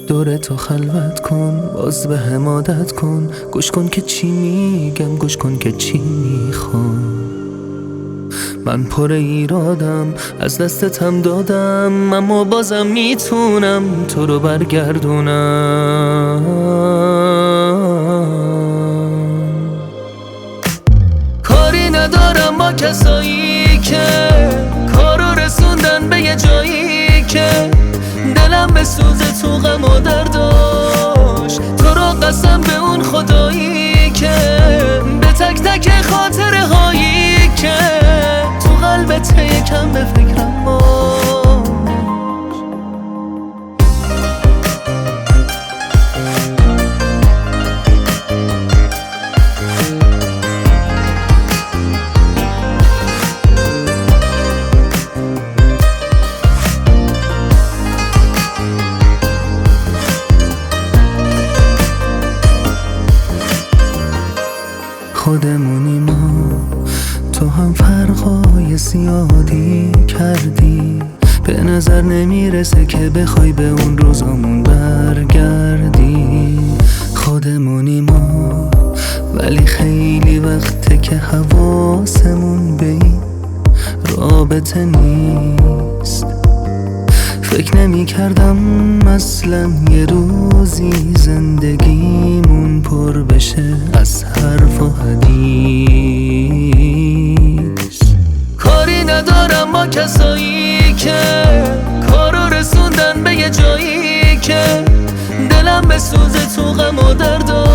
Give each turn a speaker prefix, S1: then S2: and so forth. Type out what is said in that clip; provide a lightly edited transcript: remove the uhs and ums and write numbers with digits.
S1: دور تو خلوت کن، باز به هم عادت کن. گوش کن که چی میگم، گوش کن که چی میخوام. من پر ایرادم، از دستتم دادم، اما بازم میتونم تو رو برگردونم. کاری ندارم با کسایی که کارو رسوندن به یه جایی که دلم به سوزه تو غم و درداش. تو رو قسم به اون خدایی که به تک تک خاطره هایی که تو قلبت یکم به فکرم باش. خودمونی ما، تو هم فرقای زیادی کردی. به نظر نمیرسه که بخوای به اون روزامون برگردی. خودمونی ما، ولی خیلی وقته که حواسمون به این رابطه نیست. فکر نمی کردم اصلا یه روزی زندگیمون پر بشه از حرف و حدیث. کاری ندارم با کسایی که کارو رسوندن به یه جایی که دلم به سوزه تو غم و درداش.